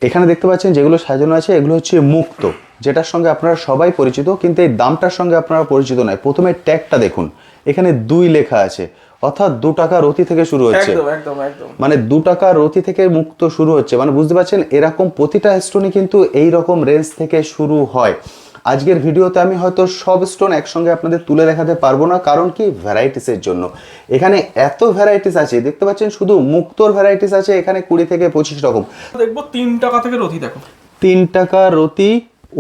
এখানে দেখতে পাচ্ছেন যেগুলো সাজানো আছে এগুলো হচ্ছে মুক্তো, যেটার সঙ্গে আপনারা সবাই পরিচিত, কিন্তু এই দামটার সঙ্গে আপনারা পরিচিত নয়। প্রথমে ট্যাগটা দেখুন, এখানে 2 লেখা আছে, অর্থাৎ 2 টাকা রতি থেকে শুরু হচ্ছে। মানে 2 টাকা রতি থেকে মুক্ত শুরু হচ্ছে, মানে বুঝতে পারছেন এরকম প্রতিটা স্টোনই কিন্তু এই রকম রেঞ্জ থেকে শুরু হয়। আজকের ভিডিওতে আমি হয়তো সব স্টোন একসঙ্গে আপনাদের তুলে দেখাতে পারবো না, কারণ কি ভ্যারাইটিসের জন্য। এখানে এত ভ্যারাইটিস আছে, দেখতে পাচ্ছেন শুধু মুক্তোর ভ্যারাইটিস আছে এখানে 20 থেকে 25 রকম। দেখবো 3 টাকা থেকে রতি, দেখো 3 টাকা রতি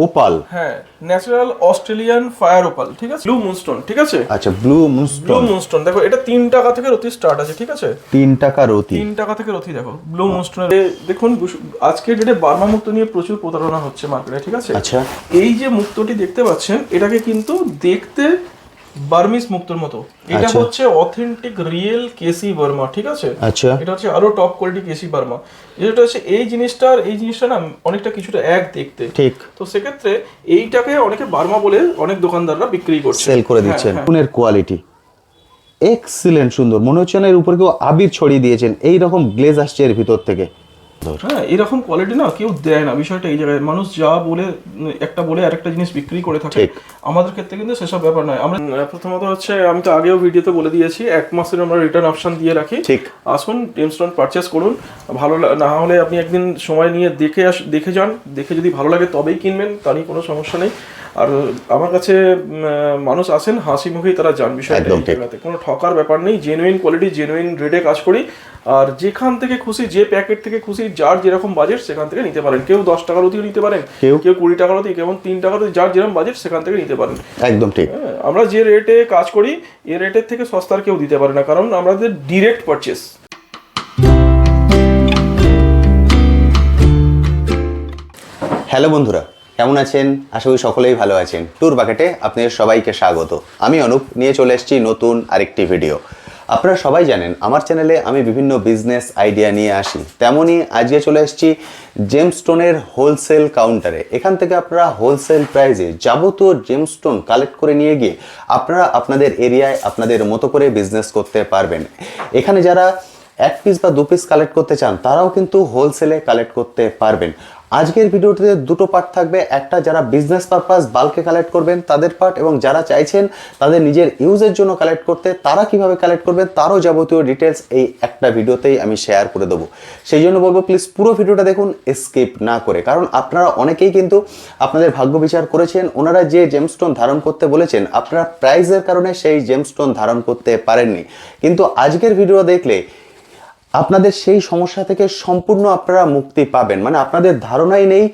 ওপাল, হ্যাঁ, ন্যাচারাল অস্ট্রেলিয়ান ফায়ার ওপাল, ঠিক আছে, ব্লু মুনস্টোন, ঠিক আছে। আচ্ছা ব্লু মুনস্টোন, দেখো এটা 3 টাকা থেকে রতি স্টার্ট আছে, ঠিক আছে। 3 টাকা রতি, 3 টাকা থেকে রতি, দেখো ব্লু মুনস্টোন। দেখুন আজকের ডেটে বার্মা মুক্তো নিয়ে প্রচুর প্রতারণা হচ্ছে মার্কেটে, ঠিক আছে। আচ্ছা এই যে মুক্তোটি দেখতে পাচ্ছেন, এটাকে কিন্তু দেখতে বার্মিস মুক্তোর মতো, এটা আচ্ছা। হচ্ছে অথেন্টিক রিয়েল কেসি বার্মা, ঠিক আছে। আচ্ছা এটা হচ্ছে আরো টপ কোয়ালিটি কেসি বার্মা। যেটা হচ্ছে এই জিনিসটা না অনেকটা কিছুটা এক দেখতে, ঠিক। তো সেক্ষেত্রে এইটাকে অনেকে বার্মা বলে অনেক দোকানদাররা বিক্রি করছে, সেল করে দিচ্ছেন। ফুলের কোয়ালিটি এক্সিলেন্ট, সুন্দর, মনে হচ্ছে না এর উপরে কেউ আবির ছড়িয়ে দিয়েছেন, এই রকম গ্লেজ আসছে এর ভিতর থেকে। হ্যাঁ, এরকম কোয়ালিটি না কেউ দেয় না, বিষয়টা এই জায়গায়। মানুষ যা বলে একটা বলে আরেকটা জিনিস বিক্রি করে থাকে, আমাদের ক্ষেত্রে কিন্তু সেসব ব্যাপার নয়। আমরা প্রথমত হচ্ছে, আমি তো আগেও ভিডিওতে বলে দিয়েছি, 1 মাসের আমরা রিটার্ন অপশন দিয়ে রাখি। ঠিক, আসুন জেমস্টোন পারচেস করুন, ভালো না হলে আপনি একদিন সময় নিয়ে দেখে যান, দেখে যদি ভালো লাগে তবেই কিনবেন, তারই কোনো সমস্যা নেই। আর আমার কাছে মানুষ আসেন হাসি মুখেই তারা যান, বিষয়টা কোনো ঠকার ব্যাপার নেই। জেনুইন কোয়ালিটি, জেনুইন রেটে কাজ করি। আর যেখান থেকে খুশি, যে প্যাকেট থেকে খুশি, যার যেরকম বাজেট সেখান থেকে নিতে পারেন। কেউ 10 টাকার অতিও নিতে পারেন, কেউ 20 টাকার অতি, কেউ 3 টাকার অতি, যার যেরকম বাজেট সেখান থেকে নিতে পারেন। একদম ঠিক। আমরা যে রেটে কাজ করি এই রেটের থেকে সস্তার কেউ দিতে পারে না, কারণ আমাদের ডিরেক্ট পারচেস। হ্যালো বন্ধুরা, কেমন আছেন? আশা করি সকলেই ভালো আছেন। ট্যুর বাকেটে আপনাদের সবাইকে স্বাগত। আমি অনুপ, নিয়ে চলে এসেছি নতুন আরেকটি ভিডিও। আপনারা সবাই জানেন আমার চ্যানেলে আমি বিভিন্ন বিজনেস আইডিয়া নিয়ে আসি, তেমনই আজকে চলে এসেছি জেমস্টোনের হোলসেল কাউন্টারে। এখান থেকে আপনারা হোলসেল প্রাইসে যাবতীয় জেমস্টোন কালেক্ট করে নিয়ে গিয়ে আপনারা আপনাদের এরিয়ায় আপনাদের মতো করে বিজনেস করতে পারবেন। এখানে যারা 1 পিস বা 2 পিস কালেক্ট করতে চান তারাও কিন্তু হোলসেলে কালেক্ট করতে পারবেন। আজকের ভিডিওটিতে 2টো পার্ট থাকবে, একটা যারা বিজনেস পারপাস বাল্কে কালেক্ট করবেন তাদের পার্ট, এবং যারা চাইছেন তাদের নিজের ইউজের জন্য কালেক্ট করতে তারা কিভাবে কালেক্ট করবেন তারও যাবতীয় ডিটেলস এই একটা ভিডিওতেই আমি শেয়ার করে দেবো। সেই জন্য বলবো প্লিজ পুরো ভিডিওটা দেখুন স্কিপ না করে, কারণ আপনারা অনেকেই কিন্তু আপনাদের ভাগ্য বিচার করেছেন, ওনারা যে জেমস্টোন ধারণ করতে বলেছেন আপনারা প্রাইসের কারণে সেই জেমস্টোন ধারণ করতে পারেননি, কিন্তু আজকের ভিডিও দেখলে আপনাদের সেই সমস্যা থেকে সম্পূর্ণ আপনারা মুক্তি পাবেন। মানে আপনাদের ধারণাই নেই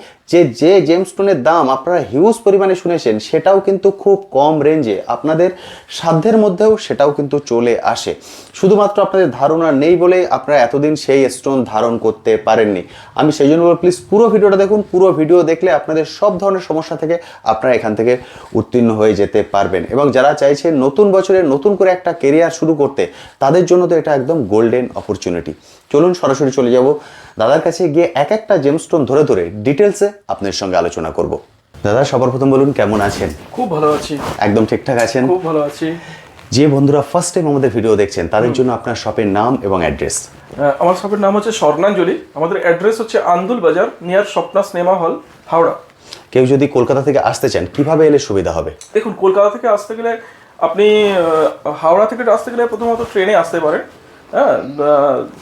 যে জেমস্টোনের দাম আপনারা হিউজ পরিমাণে শুনেছেন সেটাও কিন্তু খুব কম রেঞ্জে আপনাদের সাধ্যের মধ্যেও সেটাও কিন্তু চলে আসে। শুধুমাত্র আপনাদের ধারণা নেই বলে আপনারা এতদিন সেই স্টোন ধারণ করতে পারেননি। আমি সেই জন্য বলবো প্লিজ পুরো ভিডিওটা দেখুন। পুরো ভিডিও দেখলে আপনাদের সব ধরনের সমস্যা থেকে আপনারা এখান থেকে উত্তীর্ণ হয়ে যেতে পারবেন, এবং যারা চাইছেন নতুন বছরে নতুন করে একটা কেরিয়ার শুরু করতে তাদের জন্য তো এটা একদম গোল্ডেন অপরচুনিটি। চলুন সরাসরি চলে যাব দাদার কাছে, গিয়ে এক একটা জেমস্টোন ধরে ধরে ডিটেলসে আপনার সঙ্গে আলোচনা করব। দাদা সবার প্রথম বলুন কেমন আছেন? খুব ভালো আছি। একদম ঠিকঠাক আছেন? খুব ভালো আছি। যে বন্ধুরা ফার্স্ট টাইম আমাদের ভিডিও দেখছেন তাদের জন্য আপনার শপের নাম এবং অ্যাড্রেস। আমার শপের নাম হচ্ছে স্বর্ণাঞ্জলি, আমাদের অ্যাড্রেস হচ্ছে আন্দুল বাজার, near Swapna cinema hall, Howrah. কেউ যদি কলকাতা থেকে আসতে চান কিভাবে এলে সুবিধা হবে? দেখুন, কলকাতা থেকে আসতে গেলে আপনি হাওড়া থেকে আসতে গেলে প্রথমত ট্রেনে আসতে পারেন। হ্যাঁ,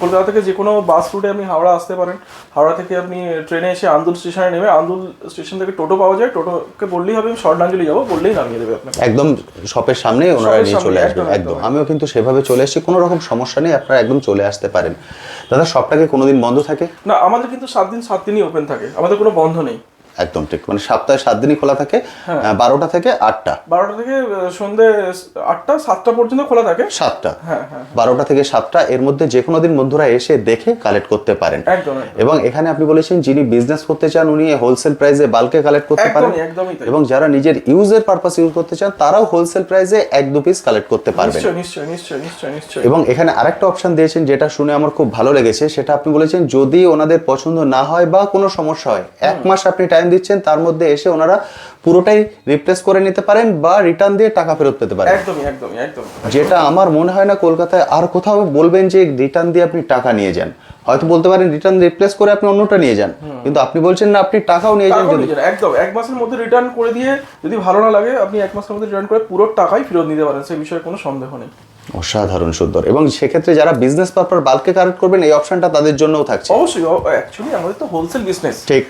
কলকাতা থেকে যে কোনো বাস রুটে আপনি হাওড়া আসতে পারেন। হাওড়া থেকে আপনি ট্রেনে এসে আন্দুল স্টেশনে নেমে, আন্দুল স্টেশন থেকে টোটো পাওয়া যায়, টোটোকে বললেই হবে আমি স্বর্ণাঞ্জলি যাবো, বললেই নামিয়ে দেবে আপনাকে। একদম শপের সামনে ওনারা নিয়ে চলে আসবেন। একদম আমিও কিন্তু সেভাবে চলে এসেছি, কোনো রকম সমস্যা নেই, আপনারা একদম চলে আসতে পারেন। দাদা শপটাকে কোনোদিন বন্ধ থাকে না? আমাদের কিন্তু 7 দিন 7 দিনই ওপেন থাকে, আমাদের কোনো বন্ধ নেই। একদম ঠিক, মানে সপ্তাহে 7 দিনই খোলা থাকে। 12টা থেকে 8টা, 12টা থেকে সন্ধ্যে 8টা 7টা পর্যন্ত খোলা থাকে। 7টা, হ্যাঁ, 12টা থেকে 7টা, এর মধ্যে যে কোনো দিন বন্ধুরা এসে দেখে কালেক্ট করতে পারেন। একদম। এবং এখানে আপনি বলেছেন যিনি বিজনেস করতে চান উনি হোলসেল প্রাইসে বাল্কে কালেক্ট করতে পারেন, এবং যারা নিজের ইউজের পারপাস ইউজ করতে চান তারাও হোলসেল প্রাইসে 1-2 পিস কালেক্ট করতে পারবেন। নিশ্চয়। এবং এখানে আরেকটা অপশন দিয়েছেন যেটা শুনে আমার খুব ভালো লেগেছে, সেটা আপনি বলেছেন যদি ওনাদের পছন্দ না হয় বা কোনো সমস্যা হয় 1 মাস আপনি টাইম টাইম দিচ্ছেন তার মধ্যে এসে ওনারা পুরোটাই রিপ্লেস করে নিতে পারেন বা রিটার্ন দিয়ে টাকা ফেরত পেতে পারেন। একদমই একদমই একদম, যেটা আমার মনে হয় না কলকাতায় আর কোথাও বলবেন যে রিটার্ন দিয়ে আপনি টাকা নিয়ে যান। হয়তো বলতে পারেন রিটার্ন রিপ্লেস করে আপনি অন্যটা নিয়ে যান, কিন্তু আপনি বলছেন না আপনি টাকাও নিয়ে যান। যদি একদম 1 মাসের মধ্যে রিটার্ন করে দিয়ে যদি ভালো না লাগে আপনি 1 মাসের মধ্যে রিটার্ন করে পুরো টাকাই ফেরত নিতে পারেন, সেই বিষয়ে কোনো সন্দেহ নেই। অসাধারণ সুন্দর। এবং সেক্ষেত্রে যারা বিজনেস পারপাস বাল্কে কালেক্ট করবেন এই অপশনটা তাদের জন্যও থাকছে। অবশ্যই, অ্যাকচুয়ালি আমাদের তো হোলসেল বিজনেস, ঠিক।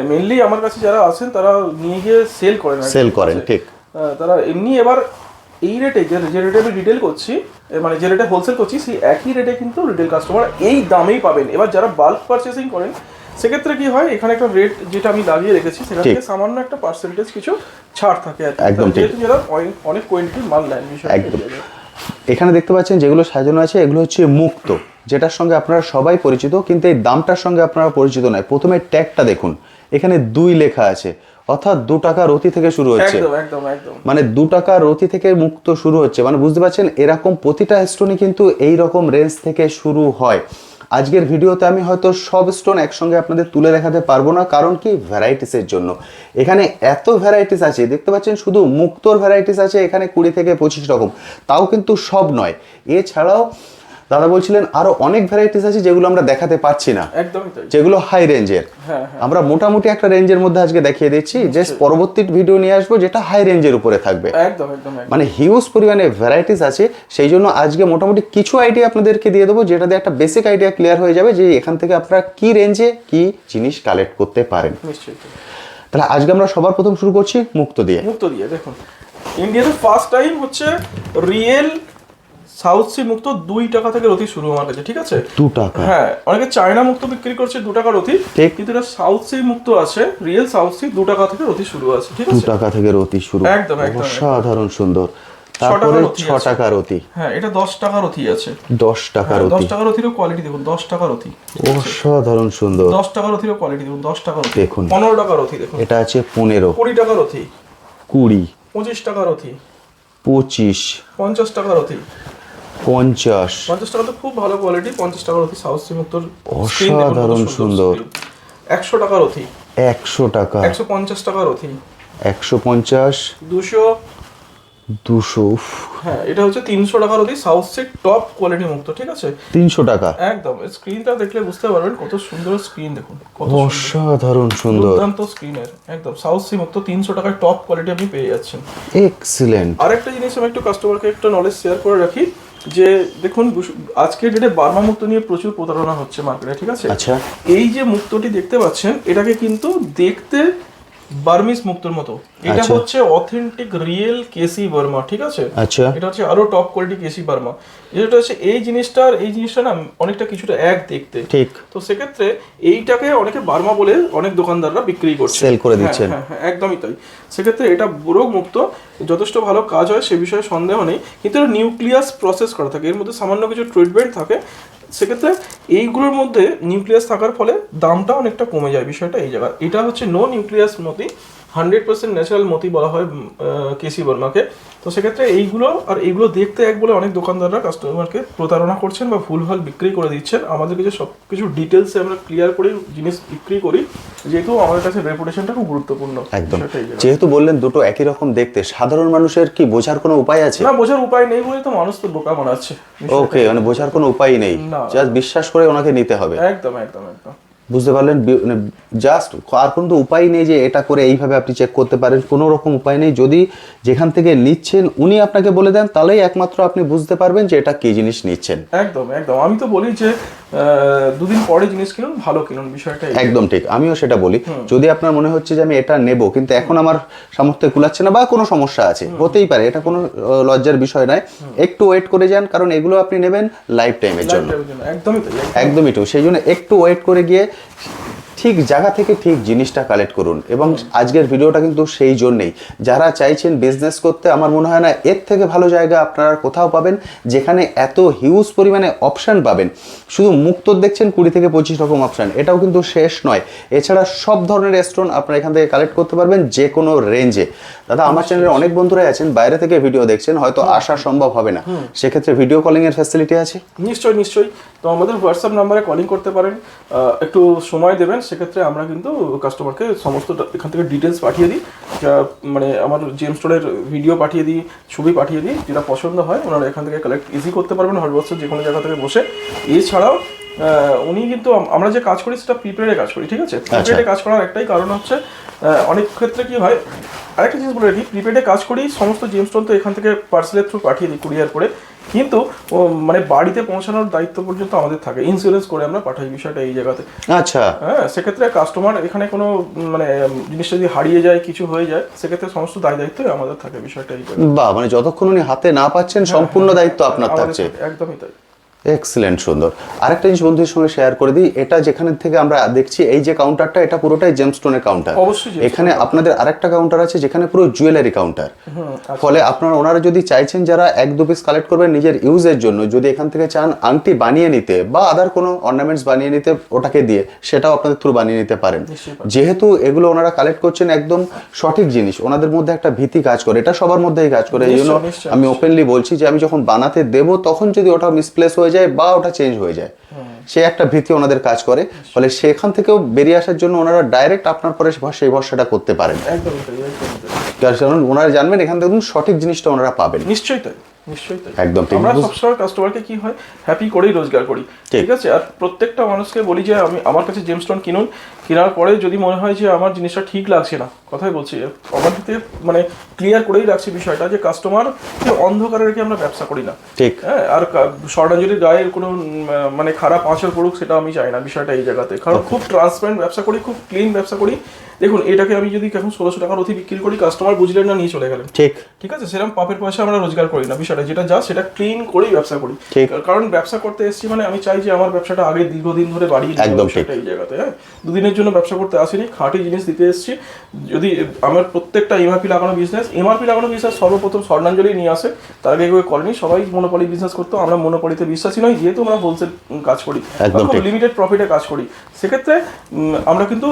মেইনলি আমার কাছে যারা আছেন তারা নিয়ে গিয়ে সেল করেন, ঠিক। তারা এমনি এবার এই রেটে যে রেটে আমি রিটেল করছি, মানে যে রেটে হোলসেল করছি সেই একই রেটে কিন্তু রিটেল কাস্টমার এই দামেই পাবেন। এবার যারা বাল্ক পারচেসিং করেন সেক্ষেত্রে কি হয়, এখানে একটা রেট যেটা আমি লাগিয়ে রেখেছি সেখান থেকে সামান্য একটা পার্সেন্টেজ কিছু ছাড় থাকে আর একদম ঠিক। যেহেতু যারা অনেক কোয়ান্টিটির মাল নেন বিষয়। একদম। এখানে দেখতে পাচ্ছেন যেগুলো সাজানো আছে এগুলো হচ্ছে মুক্ত, যেটার সঙ্গে আপনারা সবাই পরিচিত, কিন্তু এই দামটার সঙ্গে আপনারা পরিচিত নয়। প্রথমে ট্যাগটা দেখুন, এখানে 2 লেখা আছে, অর্থাৎ 2 টাকা রতি থেকে শুরু হচ্ছে। মানে 2 টাকা রতি থেকে মুক্ত শুরু হচ্ছে, মানে বুঝতে পারছেন এরকম প্রতিটা স্টোনই কিন্তু এই রকম রেঞ্জ থেকে শুরু হয়। আজকের ভিডিওতে আমি হয়তো সব স্টোন একসঙ্গে আপনাদের তুলে দেখাতে পারবো না, কারণ কি ভ্যারাইটিসের জন্য। এখানে এত ভ্যারাইটিস আছে, দেখতে পাচ্ছেন শুধু মুক্তোর ভ্যারাইটিস আছে এখানে 20 থেকে 25 রকম, তাও কিন্তু সব নয়। এছাড়াও দাদা বলছিলেন আরো অনেক ভ্যারাইটিস আছে যেগুলো আমরা দেখাতে পারছি না, একদমই তাই, যেগুলো হাই রেঞ্জের। আমরা মোটামুটি একটা রেঞ্জের মধ্যে আজকে দেখিয়ে দিচ্ছি, যে পরবর্তী ভিডিও নিয়ে আসবো যেটা হাই রেঞ্জের উপরে থাকবে। একদম একদম, মানে হিউজ পরিমাণে ভ্যারাইটিস আছে, সেই জন্য আজকে মোটামুটি কিছু আইডিয়া আপনাদেরকে দিয়ে দেবো, যেটা দিয়ে একটা বেসিক আইডিয়া ক্লিয়ার হয়ে যাবে যে এখান থেকে আপনারা কি রেঞ্জে কি জিনিস কালেক্ট করতে পারেন। নিশ্চয়ই। তাহলে আজকে আমরা সবার প্রথম শুরু করছি মুক্ত দিয়ে। দেখুন, ইন্ডিয়াতে ফার্স্ট টাইম হচ্ছে রিয়েল সাউথ সি মুক্ত 2 টাকা থেকে রতি শুরু আমার কাছে, ঠিক আছে? 2 টাকা। হ্যাঁ, অনেকে চায়না মুক্ত বিক্রি করছে 2 টাকা রতি, কিন্তু এটা সাউথ সি মুক্ত আছে, রিয়েল সাউথ সি 2 টাকা থেকে রতি শুরু আছে, ঠিক আছে? 2 টাকা থেকে রতি শুরু, একদম একদম, অসাধারণ সুন্দর। তারপরে 6 টাকা রতি। হ্যাঁ, এটা 10 টাকা রতি আছে। 10 টাকা রতি। 10 টাকা রতিরও কোয়ালিটি দেখুন, 10 টাকা রতি, অসাধারণ সুন্দর। 10 টাকা রতিরও কোয়ালিটি দেখুন, 10 টাকা রতি দেখুন। 15 টাকা রতি দেখুন, এটা আছে 15, 20 টাকা রতি, 20, 25 টাকা রতি, 25, 50 টাকা রতি, 50 টাকা তো খুব ভালো কোয়ালিটি। 50 টাকা রতি সাউথ সি মুক্তর অসাধারণ সুন্দর। 100 টাকা রতি, 100 টাকা, 150 টাকা রতি, 150, 200, 200। হ্যাঁ, এটা হচ্ছে 300 টাকা রতি সাউথ সি টপ কোয়ালিটি মুক্ত, ঠিক আছে? 300 টাকা। একদম, স্ক্রিনটা দেখলে বুঝতে পারবেন কত সুন্দর স্ক্রিন, দেখুন কত অসাধারণ সুন্দর, দুর্দান্ত স্ক্রিনের। একদম সাউথ সি মুক্ত 300 টাকায় টপ কোয়ালিটি আপনি পেয়ে যাচ্ছেন। এক্সিলেন্ট। আরেকটা জিনিস আমি একটু কাস্টমারকে একটা নলেজ শেয়ার করে রাখি, যে দেখুন আজকের ডেটে বার্মা মুক্ত নিয়ে প্রচুর প্রতারণা হচ্ছে মার্কেটে, ঠিক আছে? আচ্ছা। এই যে মুক্তটি দেখতে পাচ্ছেন এটাকে কিন্তু দেখতে বার্মিস মুক্তর মতো, এটা হচ্ছে অথেন্টিক রিয়েল কেসি বার্মা, ঠিক আছে? আচ্ছা। এটা হচ্ছে আরো টপ কোয়ালিটি কেসি বার্মা। যেটা হচ্ছে এই জিনিসটা না অনেকটা কিছুটা এক দেখতে, ঠিক। তো সেক্ষেত্রে এইটাকে অনেকে বার্মা বলে অনেক দোকানদাররা বিক্রি করছে, সেল করে দিচ্ছেন। হ্যাঁ, একদমই তাই। সেক্ষেত্রে এটা বুড়ো মুক্ত যথেষ্ট ভালো কাজ হয়, সে বিষয়ে সন্দেহ নেই, কিন্তু এটা নিউক্লিয়াস প্রসেস করা থাকে, এর মধ্যে সামান্য কিছু ট্রিটমেন্ট থাকে। সেক্ষেত্রে এইগুলোর মধ্যে নিউক্লিয়াস থাকার ফলে দামটা অনেকটা কমে যায়, বিষয়টা এই জায়গা। এটা হচ্ছে নো নিউক্লিয়াস মতি, 100% ন্যাচারাল মতি বলা হয় কেসি বার্মাকে। তো সেক্ষেত্রে এইগুলো দেখতে এক বলে অনেক দোকানদাররা কাস্টমারকে প্রতারণা করছেন বা ভুলভাল বিক্রি করে দিচ্ছেন। আমাদের কাছে সব কিছু ডিটেলসে আমরা ক্লিয়ার করে জিনিস বিক্রি করি, যেহেতু আমাদের কাছে রেপুটেশনটা খুব গুরুত্বপূর্ণ। একদম। যেহেতু বললেন দুটো একই রকম দেখতে, সাধারণ মানুষের কি বোঝার কোনো উপায় আছে? না, বোঝার উপায় নেই বলে তো মানুষ তো বোকা বানাচ্ছে। ওকে, মানে বোঝার কোনো উপায় নেই, জাস্ট বিশ্বাস করে ওনাকে নিতে হবে। একদম একদম একদম, বুঝতে পারলেন? জাস্ট আর কোনো উপায় নেই যে এটা করে এইভাবে আপনি চেক করতে পারেন, কোনো রকম উপায় নেই। যদি যেখান থেকে নিচ্ছেন উনি আপনাকে বলে দেন, তাহলেই একমাত্র আপনি বুঝতে পারবেন যে এটা কি জিনিস নিচ্ছেন। একদম একদম, আমি তো বলি যে 2 দিন পরে জিনিস কিনুন, ভালো কিনুন, বিষয়টা একদম ঠিক। আমিও সেটা বলি, যদি আপনার মনে হচ্ছে যে আমি এটা নেব কিন্তু এখন আমার সামর্থ্যে কুলাচ্ছে না বা কোনো সমস্যা আছে, হতেই পারে, এটা কোনো লজ্জার বিষয় নয়, একটু ওয়েট করে যান, কারণ এগুলো আপনি নেবেন লাইফ টাইমের জন্য। একদমই ঠিক। সেই জন্য একটু ওয়েট করে গিয়ে ঠিক জায়গা থেকে ঠিক জিনিসটা কালেক্ট করুন। এবং আজকের ভিডিওটা কিন্তু সেই জন্যেই, যারা চাইছেন বিজনেস করতে, আমার মনে হয় না এর থেকে ভালো জায়গা আপনারা কোথাও পাবেন, যেখানে এত হিউজ পরিমাণে অপশান পাবেন। শুধু মুক্ত দেখছেন 20 থেকে 25 রকম অপশান, এটাও কিন্তু শেষ নয়। এছাড়া সব ধরনের স্টোন আপনারা এখান থেকে কালেক্ট করতে পারবেন যে কোনো রেঞ্জে। দাদা, আমার চ্যানেলে অনেক বন্ধুরাই আছেন বাইরে থেকে ভিডিও দেখছেন, হয়তো আসা সম্ভব হবে না, সেক্ষেত্রে ভিডিও কলিং এর ফ্যাসিলিটি আছে? নিশ্চয়ই নিশ্চয়ই। তো আমাদের হোয়াটসঅ্যাপ নাম্বারে কলিং করতে পারেন, একটু সময় দেবেন, সেক্ষেত্রে আমরা কিন্তু কাস্টমারকে সমস্ত এখান থেকে ডিটেলস পাঠিয়ে দিই, যা মানে আমার জেম স্টোনের ভিডিও পাঠিয়ে দিই, ছবি পাঠিয়ে দিই, যেটা পছন্দ হয় ওনারা এখান থেকে কালেক্ট ইজি করতে পারবেন ভারতবর্ষের যে কোনো জায়গা থেকে বসে। এছাড়াও উনি কিন্তু আমরা যে কাজ করি সেটা প্রিপেডে কাজ করি, ঠিক আছে? প্রিপেডে কাজ করার একটাই কারণ হচ্ছে অনেক ক্ষেত্রে কি হয়, আরেকটা জিনিস বলে রাখি, প্রিপেডে কাজ করি, সমস্ত জেমস্টোন তো এখান থেকে পার্সেলের থ্রু পাঠিয়ে দিই কুরিয়ার করে, কিন্তু মানে বাড়িতে পৌঁছানোর দায়িত্ব পর্যন্ত আমাদের থাকে, ইন্স্যুরেন্স করে আমরা পাঠাই বিষয়টা এই জায়গাতে। আচ্ছা, হ্যাঁ, সেক্ষেত্রে কাস্টমার এখানে কোনো মানে জিনিসটা যদি হারিয়ে যায়, কিছু হয়ে যায়, সেক্ষেত্রে সমস্ত দায়িত্বই আমাদের থাকে বিষয়টা এই জায়গায়। বাহ, মানে যতক্ষণ উনি হাতে না পাচ্ছেন সম্পূর্ণ দায়িত্ব আপনার থাকছে। একদমই তাই। এক্সিলেন্ট, সুন্দর। আরেকটা জিনিস বন্ধুদের সঙ্গে শেয়ার করে দিই, এটা যেখানে থেকে আমরা দেখছি এই যে কাউন্টারটা, এটা পুরোটাই জেমস্টোনের কাউন্টার। অবশ্যই এখানে আপনাদের আরেকটা কাউন্টার আছে যেখানে পুরো জুয়েলারি কাউন্টার। ফলে আপনারা ওনারা যদি চাইছেন যারা 1-2 পিস কালেক্ট করবেন নিজের ইউজের জন্য, যদি এখান থেকে চান আংটি বানিয়ে নিতে বা আদার কোনো অর্নামেন্টস বানিয়ে নিতে ওটাকে দিয়ে, সেটাও আপনাদের থ্রু বানিয়ে নিতে পারেন। যেহেতু এগুলো ওনারা কালেক্ট করছেন একদম সঠিক জিনিস, ওনাদের মধ্যে একটা ভীতি কাজ করে, এটা সবার মধ্যেই কাজ করে। এই জন্য আমি ওপেনলি বলছি যে আমি যখন বানাতে দেবো তখন যদি ওটা মিসপ্লেস হয়ে যায় বা ওটা চেঞ্জ হয়ে যায়, সে একটা ভীতি ওনাদের কাজ করে। ফলে সেখান থেকেও বেরিয়ে আসার জন্য ওনারা ডাইরেক্ট আপনার পরে সেই ভরসাটা করতে পারেন, কারণ ওনারা জানবেন এখান থেকে সঠিক জিনিসটা ওনারা পাবেন। নিশ্চয়ই তাই, নিশ্চয়ই তাই। একদম ঠিক। আমরা সবসময় কাস্টমারকে কি হয়, হ্যাপি করেই রোজগার করি, ঠিক আছে? আর প্রত্যেকটা মানুষকে বলি যে আমি আমার কাছে জেমস্টোন কিনুন, কেনার পরে যদি মনে হয় যে আমার জিনিসটা ঠিক লাগছে না, কথাই বলছি, আমার দিতে মানে ক্লিয়ার করেই রাখছি বিষয়টা যে কাস্টমার অন্ধকারে রেখে আমরা ব্যবসা করি না, ঠিক। হ্যাঁ, আর স্বর্ণাঞ্জলির গায়ের কোনো মানে খারাপ আঁচড় পড়ুক সেটা আমি চাই না বিষয়টা এই জায়গাতে, কারণ খুব ট্রান্সপারেন্ট ব্যবসা করি, খুব ক্লিন ব্যবসা করি। দেখুন, এটাকে আমি যদি এখন 1600 টাকার অতি বিক্রি করি, কাস্টমার বুঝলেন না, নিয়ে চলে গেলেন, ঠিক, ঠিক আছে? সেরকম পাপের পয়সা আমরা রোজগার করি না, বিষয়টা যেটা যা সেটা ক্লিন করেই ব্যবসা করি। কারণ ব্যবসা করতে এসেছি মানে আমি চাই যে আমার ব্যবসাটা আগে দীর্ঘদিন ধরে বাড়িয়ে একদম ঠিক এই জায়গাতে। হ্যাঁ, দুদিনের জন্য ব্যবসা করতে আসিনি, খাঁটি জিনিস দিতে এসেছি। যদি আমার প্রত্যেকটা এমআরপি লাগানো বিজনেস, সর্বপ্রথম স্বর্ণাঞ্জলি নিয়ে আসে, তার আগে কেউ করেনি, সবাই মনোপলি বিজনেস করতো, আমরা মনোপলিতে বিশ্বাসী নই, যেহেতু আমরা হোলসেল কাজ করি, খুব লিমিটেড প্রফিটে কাজ করি। সেক্ষেত্রে আমরা কিন্তু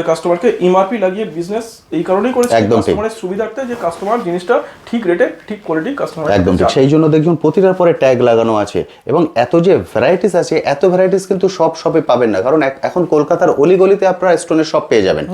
কাস্টমারকে এমআরপি লাগিয়ে বিজনেস এই কারণেই করেছি, কাস্টমারের সুবিধার্থে, যে কাস্টমার জিনিসটা ঠিক রেটে ঠিক কোয়ালিটি কাস্টমার। একদম ঠিক। সেই জন্য দেখুন প্রতিটার পরে ট্যাগ লাগানো আছে, এবং এত যে ভ্যারাইটিস আছে, এত ভ্যারাইটিস কিন্তু সব শপে পাবেন না, কারণ এখন কলকাতার অলিগলিতে আপনারা স্টোনের শপ পেয়ে যাবেন,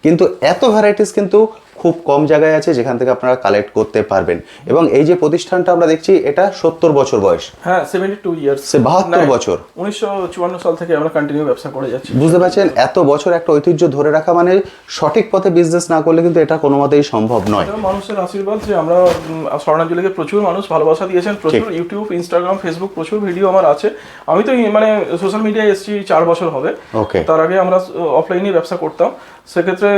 কিন্তু এত ভ্যারাইটিস কিন্তু খুব কম জায়গায় আছে যেখান থেকে আপনারা কালেক্ট করতে পারবেন। এবং এই যে প্রতিষ্ঠানটা আমরা দেখছি, এটা 70 বছর বয়স। হ্যাঁ, 72 ইয়ার্স, 72 বছর, 1954 সাল থেকে আমরা কন্টিনিউ ব্যবসা করে যাচ্ছি। বুঝতে পারছেন, এত বছর একটা ঐতিহ্য ধরে রাখা মানে সঠিক পথে বিজনেস না করলে কিন্তু এটা কোনো মতেই সম্ভব নয়। মানুষের আশীর্বাদ যে আমরা স্বর্ণাঞ্জলিকে প্রচুর মানুষ ভালোবাসা দিয়েছেন, প্রচুর ইউটিউব, ইনস্টাগ্রাম, ফেসবুক প্রচুর ভিডিও আমার আছে। আমি তো মানে সোশ্যাল মিডিয়ায় এসেছি 4 বছর হবে। তার আগে আমরা অফলাইনে ব্যবসা করতাম। সেক্ষেত্রে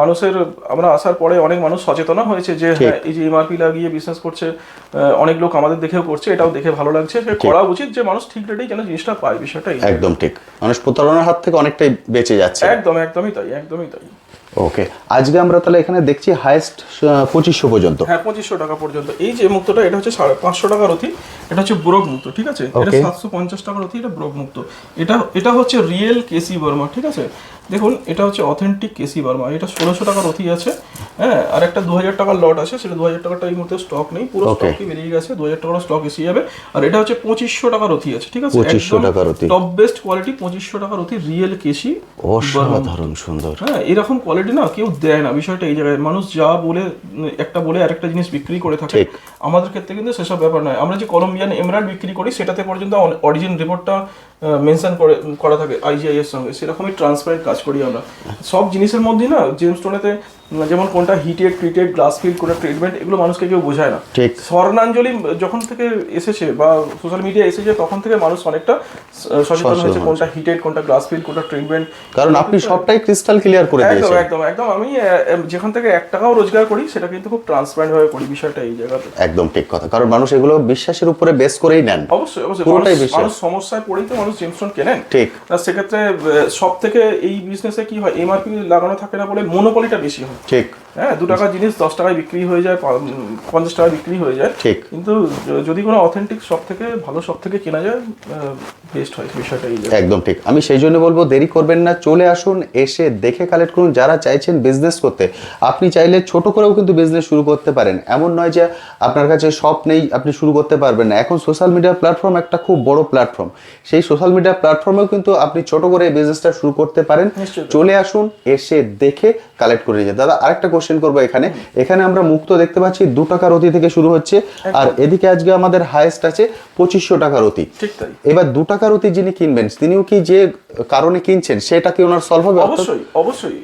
মানুষের আমরা আসার পরে অনেক মানুষ সচেতন হয়েছে যে এই যে এমআরপি লাগিয়ে বিজনেস করছে, অনেক লোক আমাদের দেখেও করছে, এটাও দেখে ভালো লাগছে। করা উচিত যে মানুষ ঠিক রেটেই যেন জিনিসটা পায়, বিষয়টা একদম ঠিক। মানুষ প্রতারণার হাত থেকে অনেকটাই বেঁচে যাচ্ছে। একদমই তাই, একদমই তাই। ওকে, আজকে আমরা তাহলে এখানে দেখছি হাইয়েস্ট 2500 পর্যন্ত। হ্যাঁ, 2500 টাকা পর্যন্ত। এই যে মুক্তটা, এটা হচ্ছে 550 টাকার অতি, এটা হচ্ছে ব্রোক মুক্ত, ঠিক আছে? এটা 750 টাকার অতি, এটা ব্রোক মুক্ত। এটা হচ্ছে রিয়েল কেসি বর্মা, ঠিক আছে? দেখুন, এটা হচ্ছে অথেন্টিক কেসি বর্মা, এটা 1600 টাকার অতি আছে। হ্যাঁ, আর একটা 2000 টাকার লট আছে, সেটা 2000 টাকাটা এই মুহূর্তে স্টক নেই, পুরো স্টকই বেরিয়ে গেছে, 2000 টাকার স্টক এসে যাবে। আর এটা হচ্ছে 2500 টাকার অতি আছে, ঠিক আছে? 2500 টাকার অতি, টপ বেস্ট কোয়ালিটি, 2500 টাকার অতি, রিয়েল কেসি, অসাধারণ সুন্দর। হ্যাঁ, এরকম কোয়ালিটি না কেউ দেয় না, বিষয়টা এই জায়গায়। মানুষ যা বলে একটা বলে আরেকটা জিনিস বিক্রি করে থাকে, আমাদের ক্ষেত্রে কিন্তু সেসব ব্যাপার নয়। আমরা যে কলম্বিয়ান এমরাল্ড বিক্রি করি, সেটাতে পর্যন্ত অরিজিন রিপোর্টটা মেনশন করা থাকে আইজিআই এর সঙ্গে, সেরকমই ট্রান্সপারেন্ট কাজ করি আমরা। সব জিনিসের মধ্যে না জেমস্টোনেতে যেমন কোনটা হিটেড, ট্রিটেড, গ্লাস ফিল, কোনটা ট্রিটমেন্ট, এগুলো মানুষকে কেউ বোঝায় না। স্বর্ণাঞ্জলি যখন থেকে এসেছে বা সোশ্যাল মিডিয়া এসেছে, তখন থেকে মানুষ অনেকটা সচেতন হয়েছে কোনটা হিটেড, কোনটা গ্লাস ফিল, কোনটা ট্রিটমেন্ট, কারণ আপনি সবটাই ক্রিস্টাল ক্লিয়ার করে দিয়েছেন। একদম আমি যেখান থেকে 1 টাকাও রোজগার করি, সেটা কিন্তু খুব ট্রান্সপারেন্ট ভাবে করি, বিষয়টা এই জায়গাতে। একদম ঠিক কথা, কারণ মানুষ এগুলো বিশ্বাসের উপরে বেস করেই নেন। অবশ্যই মানুষ সমস্যায় পড়েই তো মানুষ জেমস্টোন কেনেন, ঠিক। সেক্ষেত্রে সব থেকে এই বিজনেসে কি হয়, এমআরপি লাগানো থাকে না বলে মনোপলিটা বেশি হয়, ঠিক। হ্যাঁ, 2 টাকার জিনিস 10 টাকায় বিক্রি হয়ে যায়, 50 টাকায় বিক্রি হয়ে যায়, ঠিক। কিন্তু যদি কোনো অথেন্টিক শপ থেকে, ভালো শপ থেকে কেনা যায়, বেস্ট হয়, বিষয়টা এই। একদম ঠিক। আমি সেই জন্য বলবো দেরি করবেন না, চলে আসুন, এসে দেখে কালেক্ট করুন। যারা চাইছেন বিজনেস করতে, আপনি চাইলে ছোট করেও কিন্তু বিজনেস শুরু করতে পারেন। এমন নয় যে আপনার কাছে শপ নেই, আপনি শুরু করতে পারবেন না। এখন সোশ্যাল মিডিয়া প্ল্যাটফর্ম একটা খুব বড় প্ল্যাটফর্ম, সেই সোশ্যাল মিডিয়া প্ল্যাটফর্মেও কিন্তু আপনি ছোট করে এই বিজনেসটা শুরু করতে পারেন। নিশ্চয়ই। চলে আসুন, এসে দেখে কালেক্ট করে নিয়ে যান। দাদা আরেকটা কোশ্চেন করবো, এখানে আমরা মুক্ত দেখতে পাচ্ছি 2 টাকার অতি থেকে শুরু হচ্ছে, আর এদিকে আজকে আমাদের হাইয়েস্ট আছে 2500 টাকার অতি। ঠিক তাই। এবার 2 টাকার অতি যিনি কিনবেন তিনিও কি যে কারণে কিনছেন সেটা কি ওনার সলভ হবে? অবশ্যই অবশ্যই।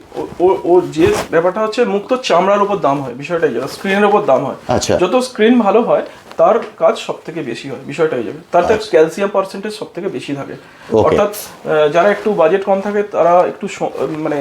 ও যে ব্যাপারটা হচ্ছে মুক্ত চামড়ার উপর দাম হয়, বিষয়টাই যাবে স্ক্রিনের উপর দাম হয়। আচ্ছা। যত স্ক্রিন ভালো হয় তার কাজ সব থেকে বেশি হয়, বিষয়টাই যাবে। তার ক্যালসিয়াম পার্সেন্টেজ সব থেকে বেশি থাকে। অর্থাৎ যারা একটু বাজেট কম থাকে তারা একটু মানে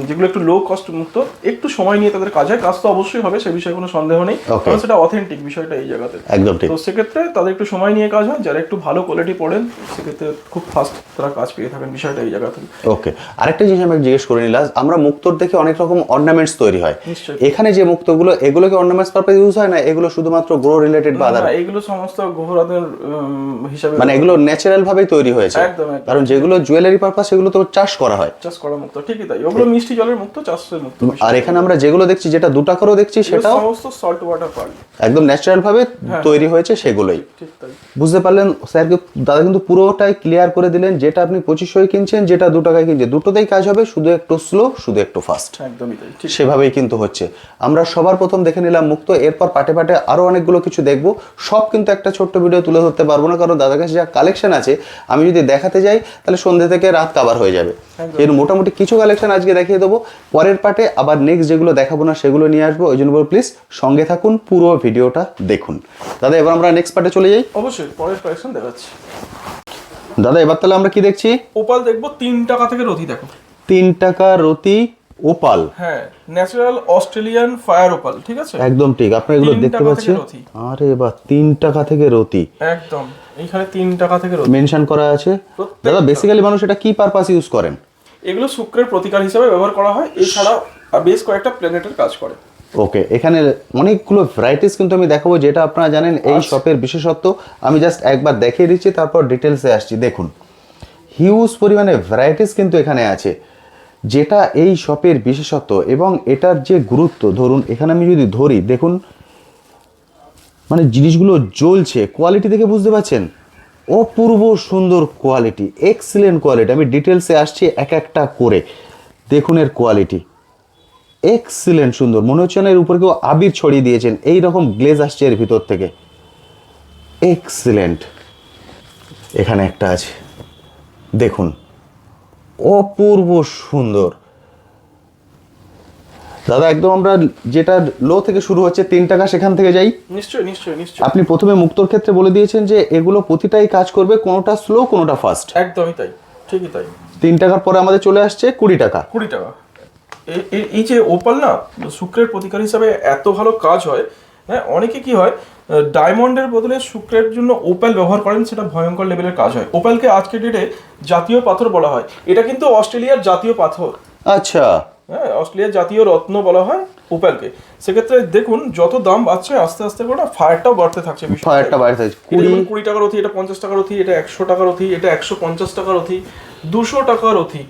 যেগুলো একটু লো কস্ট মুক্ত একটু সময় নিয়ে তাদের কাজ হয়, কাজ তো অবশ্যই হবে, সে বিষয়ে কোনো সন্দেহ নেই, কারণ সেটা অথেন্টিক বিষয়টা এই জায়গাতে। একদম ঠিক। তো সেক্ষেত্রে তাদের একটু সময় নিয়ে কাজ হয়, যারা একটু ভালো কোয়ালিটি পড়েন সেক্ষেত্রে খুব ফাস্ট তারা কাজ পেয়ে থাকেন, বিষয়টা এই জায়গা থেকে। ওকে, আরেকটা জিনিস আমি জিজ্ঞেস করে নিলাম, আমরা মুক্তোর দেখে অনেক রকম অর্নামেন্টস তৈরি হয়, নিশ্চয়ই। এখানে যে মুক্তোগুলো এগুলো কি অর্নামেন্টস পারপাস ইউজ হয় না, এগুলো শুধুমাত্র গ্রো রিলেটেড বা আদার? এগুলো সমস্ত গহরাদের হিসাবে, মানে এগুলো ন্যাচারাল ভাবেই তৈরি হয়েছে? একদম একদম। কারণ যেগুলো জুয়েলারি পারপাস সেগুলো তো চাষ করা হয়। চাষ করা মুক্ত, ঠিকই তাই, ওগুলো মিষ্টি জলের মুক্ত, চাষের মুক্ত। আর এখানে আমরা যেগুলো দেখছি, যেটা 2 টাকারও দেখছি, সেটাও সমস্ত সল্ট ওয়াটার পার্ক, একদম ন্যাচারাল ভাবে তৈরি হয়েছে সেগুলোই। ঠিক তাই। বুঝতে পারলেন স্যার, দাদা কিন্তু পুরোটাই ক্লিয়ার করে দিলেন, যেটা আপনি 2500 কিনছেন, যেটা 2 টাকায় কিনছেন, দুটোতেই কাজ হবে, শুধু একটু স্লো, শুধু একটু ফাস্ট। একদমই তাই, ঠিক। সেভাবেই কিন্তু হচ্ছে। আমরা সবার প্রথম দেখে নিলাম মুক্ত, এরপর পাটে পাটে আরো অনেকগুলো কিছু দেখবো, সব কিন্তু একটা ছোট্ট ভিডিও তুলে ধরতে পারবো না, কারণ দাদার কাছে যা কালেকশন আছে আমি যদি দেখাতে যাই তাহলে সন্ধ্যে থেকে রাত কাভার হয়ে যাবে। এর মোটামুটি কিছু কালেকশন আজকে দেখিয়ে দেবো, পরের পাটে আবার নেক্সট যেগুলো দেখাবো না সেগুলো নিয়ে আসবো, ওই জন্য প্লিজ সঙ্গে থাকুন, পুরো ভিডিওটা দেখুন। দাদা এবার আমরা নেক্সট পার্টে চলে যাই। অবশ্যই পরের কালেকশন দেখাচ্ছি। দাদা এবার তাহলে আমরা কি দেখছি? ওপাল দেখবো 3 টাকা থেকে রতি, দেখো 3 টাকা রতি ওপাল। হ্যাঁ, ন্যাচারাল অস্ট্রেলিয়ান ফায়ার ওপাল, ঠিক আছে, একদম ঠিক। আপনারা এগুলো 3 দেখতে টাকা পাচ্ছেন, থেকে রতি। আরে বাহ, 3 টাকা থেকে রতি একদম, এইখানে 3 টাকা থেকে রতি মেনশন করা আছে। দাদা বেসিক্যালি মানুষ এটা কি পারপাস ইউজ করেন? এগুলো শুক্রের প্রতিকার হিসেবে ব্যবহার করা হয়, এছাড়াও বেশ কয়েকটা প্ল্যানেটের কাজ করে। ওকে, এখানে অনেকগুলো ভ্যারাইটিস কিন্তু আমি দেখাবো, যেটা আপনারা জানেন এই শপের বিশেষত্ব। আমি জাস্ট একবার দেখিয়ে দিচ্ছি, তারপর ডিটেলসে আসছি। দেখুন হিউজ পরিমাণে ভ্যারাইটিস কিন্তু এখানে আছে, যেটা এই শপের বিশেষত্ব এবং এটার যে গুরুত্ব। ধরুন এখানে আমি যদি ধরি, দেখুন মানে জিনিসগুলো জ্বলছে, কোয়ালিটি দেখে বুঝতে পারছেন, অপূর্ব সুন্দর কোয়ালিটি, এক্সিলেন্ট কোয়ালিটি। আমি ডিটেলসে আসছি এক একটা করে, দেখুন এর কোয়ালিটি এক্সিলেন্ট সুন্দর, মনে হচ্ছে না এর উপরে কেউ আবির ছড়িয়ে দিয়েছেন, এই রকম গ্লেজ আসছে এর ভিতর থেকে, এক্সিলেন্ট। এখানে একটা আছে, দেখুন অপূর্ব সুন্দর। দাদা একদম আমরা যেটা লো থেকে শুরু হচ্ছে 3 টাকা, সেখান থেকে যাই। নিশ্চয়ই নিশ্চয়ই নিশ্চয়ই। আপনি প্রথমে মুক্তোর ক্ষেত্রে বলে দিয়েছেন যে এগুলো প্রতিটাই কাজ করবে, কোনোটা স্লো কোনোটা ফাস্ট। একদমই তাই, ঠিকই তাই। 3 টাকার পরে আমাদের চলে আসছে 20 টাকা। 20 টাকা। এই যে ওপাল না শুক্রের প্রতিকার হিসাবে এত ভালো কাজ হয়। হ্যাঁ, অনেকে কি হয় ডায়মন্ডের বদলে শুক্রের জন্য ওপাল ব্যবহার করেন, সেটা ভয়ঙ্কর লেভেলের কাজ হয়। ওপালকে আজকের ডেটে জাতীয় পাথর বলা হয়, এটা কিন্তু অস্ট্রেলিয়ার জাতীয় পাথর। আচ্ছা। হ্যাঁ, অস্ট্রেলিয়ার জাতীয় রত্ন বলা হয় ওপালকে। সেক্ষেত্রে দেখুন যত দাম বাড়ছে আস্তে আস্তে করে ফায়ারটাও বাড়তে থাকছে। ফায়ারটা বাড়তে থাকছে। 20 টাকার অথি, এটা 50 টাকার অথি, এটা 100 টাকার অথি, এটা 150 টাকার অথি, 200 টাকার অথি,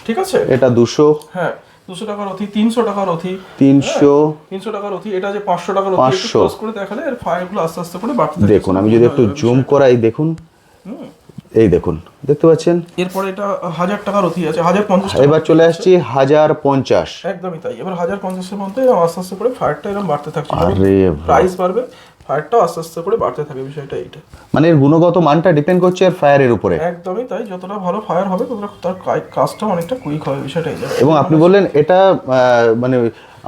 ঠিক আছে, এটা 200। হ্যাঁ 200 টাকার অথি, 300 টাকার অথি, 300 টাকার অথি, এটা যে 500 টাকার অথি, একটু ক্লোজ করে দেখালে এর ফায়ারগুলো আস্তে আস্তে করে বাড়তে থাকে। দেখুন আমি যদি একটু জুম করাই, দেখুন এই দেখুন, দেখতে পাচ্ছেন। এরপরে এটা 1000 টাকার অথি আছে, 1050 টাকা। এবার চলে আসছি 1050। একদমই তাই। এবার 1050 এর মধ্যে আস্তে আস্তে করে ফায়ারটা এরকম বাড়তে থাকছে, আরে প্রাইস বাড়বে, ফায়ারটাও আস্তে আস্তে করে বাড়তে থাকে, বিষয়টা এইটা। মানে এর গুণগত মানটা ডিপেন্ড করছে এর ফায়ারের উপরে। একদমই তাই, যতটা ভালো ফায়ার হবে ততটা তার কাজটা অনেকটা কুইক হবে, বিষয়টা এই জায়গায়। এবং আপনি বললেন এটা মানে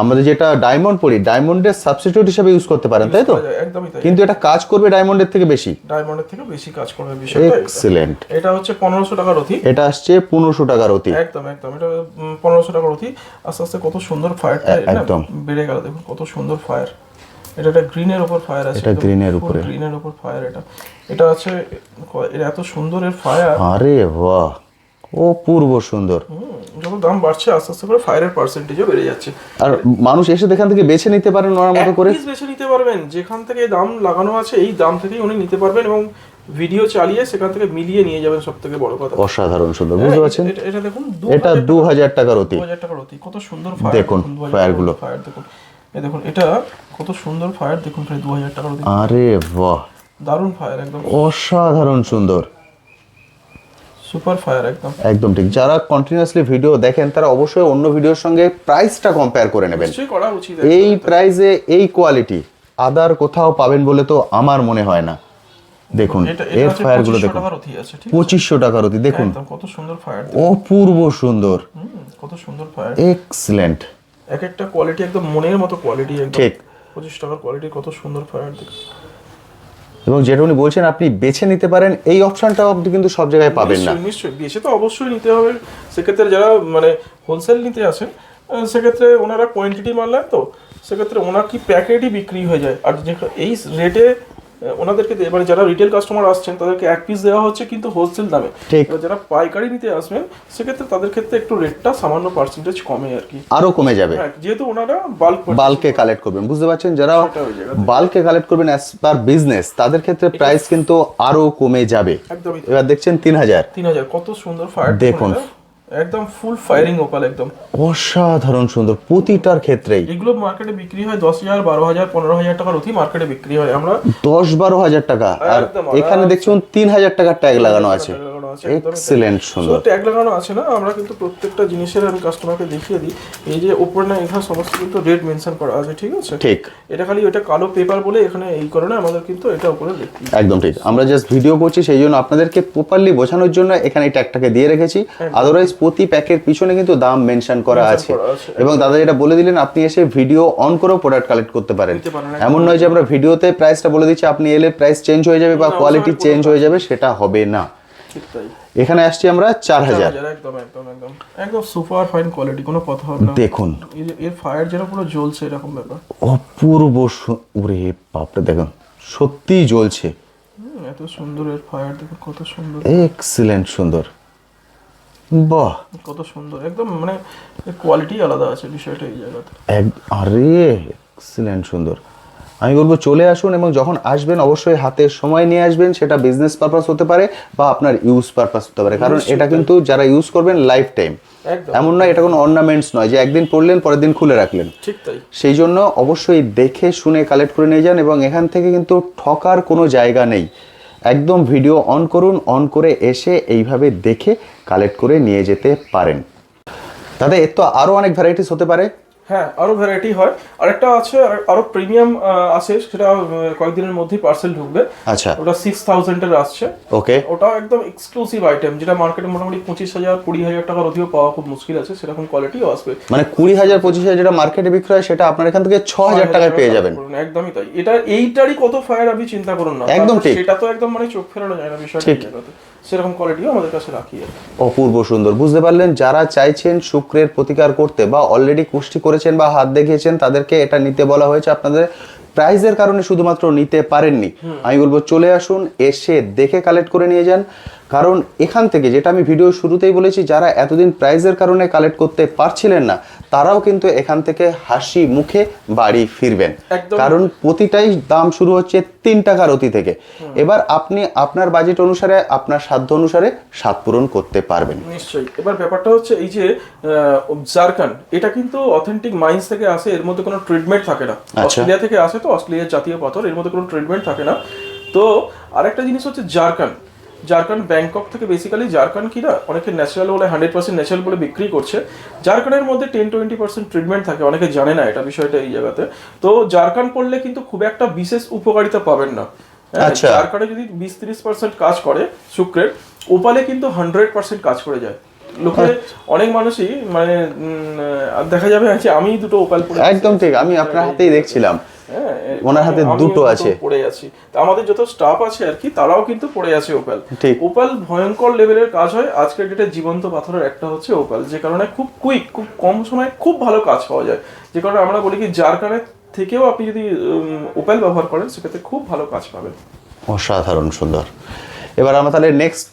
আমাদের যেটা ডায়মন্ড পড়ি, ডায়মন্ডের সাবস্টিটিউট হিসেবে ইউজ করতে পারেন, তাই তো? একদমই তাই, কিন্তু এটা কাজ করবে ডায়মন্ডের থেকে বেশি। ডায়মন্ডের থেকে বেশি কাজ করবে, বিষয়টা এক্সিলেন্ট। এটা হচ্ছে 1500 টাকার অথি। এটা আসছে 1500 টাকার অতি। একদম একদম, এটা 1500 টাকার অথি। আস্তে আস্তে কত সুন্দর ফায়ারটা একদম বেড়ে গেল, দেখুন কত সুন্দর ফায়ার। এটা একটা গ্রিনের উপর ফায়ার আছে, এটা গ্রিনের উপরে, গ্রিনের উপর ফায়ার। এটা আছে, এটা এত সুন্দর এর ফায়ার। আরে বাহ, অপূর্ব সুন্দর। যত দাম বাড়ছে আস্তে আস্তে করে ফায়ারের পার্সেন্টেজও বেড়ে যাচ্ছে। আর মানুষ এসে এখান থেকে বেছে নিতে পারেন ওনার মতো করে, বেছে নিতে পারবেন, যেখান থেকে দাম লাগানো আছে এই দাম থেকেই উনি নিতে পারবেন এবং ভিডিও চালিয়ে সেখান থেকে মিলিয়ে নিয়ে যাবেন, সব থেকে বড় কথা। অসাধারণ সুন্দর, বুঝতে পারছেন? এটা দেখুন, এটা 2000 টাকার অতি। 2000 টাকার অতি, কত সুন্দর ফায়ার। দেখুন ফায়ারগুলো, ফায়ার দেখুন, এই দেখুন এটা কত সুন্দর ফায়ার, দেখুন প্রায় 2000 টাকার অতি। আরে বাহ, দারুণ ফায়ার, একদম অসাধারণ সুন্দর। সুপার ফায়ার একদম। একদম ঠিক। যারা কন্টিনিউয়াসলি ভিডিও দেখেন তারা অবশ্যই অন্য ভিডিওর সঙ্গে প্রাইসটা কম্পেয়ার করে নেবেন। নিশ্চয়ই করা উচিত। এই প্রাইসে এই কোয়ালিটি আদার কোথাও পাবেন বলে তো আমার মনে হয় না। দেখুন এর ফায়ার গুলো দেখুন, 2500 টাকার অতি। দেখুন কত সুন্দর ফায়ার, অপূর্ব সুন্দর, কত সুন্দর ফায়ার, এক্সিলেন্ট। এক একটা কোয়ালিটি একদম মনের মতো কোয়ালিটি একদম। ঠিক 25 টাকার কোয়ালিটি, কত সুন্দর ফায়ার দেখুন। এবং যেটা উনি বলছেন আপনি বেছে নিতে পারেন, এই অপশনটাও আপনি কিন্তু সব জায়গায় পাবেন না। নিশ্চয়ই বেছে তো অবশ্যই নিতে হবে। সেক্ষেত্রে যারা মানে হোলসেল নিতে আসেন সেক্ষেত্রে ওনারা কোয়ান্টিটি মাল নেন, তো সেক্ষেত্রে ওনার কি প্যাকেটই বিক্রি হয়ে যায়। আর যে এই রেটে ওনাদেরকে মানে যারা রিটেল কাস্টমার আসছেন তাদেরকে এক পিস দেওয়া হচ্ছে কিন্তু হোলসেল দামে। এবার যারা পাইকারি নিতে আসবেন সেক্ষেত্রে তাদের ক্ষেত্রে একটু রেটটা সামান্য পার্সেন্টেজ কমে আর কি, আরো কমে যাবে, যেহেতু ওনারা বাল্কে কালেক্ট করবেন। বুঝতে পারছেন, যারা বাল্কে কালেক্ট করবেন অ্যাজ পার বিজনেস তাদের ক্ষেত্রে প্রাইস কিন্তু আরো কমে যাবে। একদমই। এবার দেখছেন 3000, কত সুন্দর ফায়ার দেখুন, একদম ফুল ফায়ারিং ওপাল, একদম অসাধারণ সুন্দর প্রতিটার ক্ষেত্রেই। এগুলো মার্কেটে বিক্রি হয় 10,000, 12,000, 15,000 টাকার অতি মার্কেটে বিক্রি হয়। আমরা 10-12 হাজার টাকা, আর এখানে দেখছেন 3000 টাকার ট্যাগ লাগানো আছে। এক্সিলেন্ট সুন্দর ট্যাগ লাগানো আছে না, আমরা কিন্তু প্রত্যেকটা জিনিসের আমি কাস্টমারকে দেখিয়ে দিই। এই যে উপরে না এখানে সমস্ত কিন্তু রেট মেনশন করা আছে, ঠিক আছে? ঠিক। এটা খালি ওটা কালো পেপার বলে এখানে এই কারণে আমাদের কিন্তু এটা উপরে লিখতে। একদম ঠিক। আমরা জাস্ট ভিডিও করছি সেই জন্য আপনাদেরকে প্রপারলি বোঝানোর জন্য এখানে এই ট্যাগটাকে দিয়ে রেখেছি। আদারওয়াইজ প্রতি প্যাকের পিছনে কিন্তু দাম মেনশন করা আছে। এবং দাদা যেটা বলে দিলেন, আপনি এসে ভিডিও অন করেও প্রোডাক্ট কালেক্ট করতে পারেন। এমন নয় যে আমরা ভিডিওতে প্রাইসটা বলে দিচ্ছি, আপনি এলে প্রাইস চেঞ্জ হয়ে যাবে বা কোয়ালিটি চেঞ্জ হয়ে যাবে, সেটা হবে না। ঠিক তাই। এখানে আসছি আমরা 4000। একদম একদম একদম একদম সুপার ফাইন কোয়ালিটি, কোনো কথা হবে না। দেখুন এর ফায়ার যেন পুরো জ্বলছে এরকম ব্যাপার। অপূর্ব, ওরে বাপরে, দেখুন সত্যিই জ্বলছে। এত সুন্দর এর ফায়ার, দেখুন কত সুন্দর, এক্সিলেন্ট সুন্দর, বাহ কত সুন্দর, একদম মানে কোয়ালিটি আলাদা আছে বিষয়টা এই জায়গাতে। আরে এক্সিলেন্ট সুন্দর। আমি বলবো চলে আসুন, এবং যখন আসবেন অবশ্যই হাতে সময় নিয়ে আসবেন। সেটা বিজনেস পারপাস হতে পারে বা আপনার ইউজ পারপাস হতে পারে, কারণ এটা কিন্তু যারা ইউজ করবেন লাইফ টাইম। এমন নয় এটা কোনো অর্নামেন্টস নয় যে একদিন পরলেন পরের দিন খুলে রাখলেন। ঠিক তাই। সেই জন্য অবশ্যই দেখে শুনে কালেক্ট করে নিয়ে যান, এবং এখান থেকে কিন্তু ঠকার কোনো জায়গা নেই। একদম ভিডিও অন করুন, অন করে এসে এইভাবে দেখে কালেক্ট করে নিয়ে যেতে পারেন। দাদা এর তো আরো অনেক ভ্যারাইটিস হতে পারে। হ্যাঁ, আরো ভ্যারাইটি হয়। আরেকটা আছে, আরো প্রিমিয়াম আছে, সেটা কয়েকদিনের মধ্যেই পার্সেল ঢুকবে। আচ্ছা, ওটা 6000 এর আসছে। ওকে। ওটা একদম এক্সক্লুসিভ আইটেম, যেটা মার্কেটে মোটামুটি 25,000, 20,000 টাকার অধিক পাওয়া খুব মুশকিল আছে, সেরকম কোয়ালিটিও আসবে। মানে 20,000, 25,000 যেটা মার্কেটে বিক্রি হয় সেটা আপনার এখান থেকে 6,000 টাকায় পেয়ে যাবেন। একদমই তাই। এটা এইটারই কত ফায়ার আপনি চিন্তা করুন না। একদম ঠিক। সেটা তো একদম মানে চোখ ফেরানো যায় না বিষয়টা। সেরকম কোয়ালিটিও আমাদের কাছে রাখি। অপূর্ব সুন্দর। বুঝতে পারলেন, যারা চাইছেন শুক্রের প্রতিকার করতে বা অলরেডি কুষ্টি করেছেন বা হাত দেখিয়েছেন তাদেরকে এটা নিতে বলা হয়েছে। আপনাদের প্রাইজের কারণে শুধুমাত্র নিতে পারেননি। আমি বলবো চলে আসুন, এসে দেখে কালেক্ট করে নিয়ে যান। কারণ এখান থেকে, যেটা আমি ভিডিও শুরুতেই বলেছি, যারা এতদিন প্রাইজের কারণে কালেক্ট করতে পারছিলেন না তারাও কিন্তু এখান থেকে হাসি মুখে বাড়ি ফিরবেন। কারণ প্রতিটাই দাম শুরু হচ্ছে 3 টাকার অতি থেকে। এবার আপনি আপনার বাজেট অনুসারে, আপনার সাধ্য অনুসারে স্বাদ পূরণ করতে পারবেন। নিশ্চয়ই। এবার ব্যাপারটা হচ্ছে এই যে জারকান, এটা কিন্তু অথেন্টিক মাইন্স থেকে আসে, এর মধ্যে কোনো ট্রিটমেন্ট থাকে না। অস্ট্রেলিয়া থেকে আসে, তো অস্ট্রেলিয়ার জাতীয় পাথর, এর মধ্যে কোনো ট্রিটমেন্ট থাকে না। তো আরেকটা জিনিস হচ্ছে জারকান। জারকান ব্যাংকক থেকে বেসিক্যালি, জারকান কি না অনেকে ন্যাচারাল বলে, 100% ন্যাচারাল বলে বিক্রি করছে। জারকানের মধ্যে 10-20% ট্রিটমেন্ট থাকে, অনেকে জানে না এটা বিষয়টা এই জায়গাতে। তো জারকান পড়লে কিন্তু খুব একটা বিশেষ উপকারিতা পাবেন না। জারকানে যদি 20-30% কাজ করে শুক্রের, ওপালে কিন্তু 100% কাজ করে যায়। লোকে অনেক মানুষই মানে দেখা যাবে আমি দুটো ওপাল পরে, একদম ঠিক, আমি আপনার হাতেই দেখছিলাম, ওনার হাতে দুটো আছে পড়ে আছি। আমাদের যত স্টাফ আছে আর কি, তারাও কিন্তু পড়ে আছে ওপাল। ওপাল ভয়ঙ্কর লেভেলের কাজ হয়। আজকের ডেটে জীবন্ত পাথরের একটা হচ্ছে ওপাল, যে কারণে খুব কুইক, খুব কম সময়ে খুব ভালো কাজ পাওয়া যায়। যে কারণে আমরা বলি কি, জারকানের থেকেও আপনি যদি ওপাল ব্যবহার করেন সেক্ষেত্রে খুব ভালো কাজ পাবেন। অসাধারণ সুন্দর। এবার আমরা তাহলে নেক্সট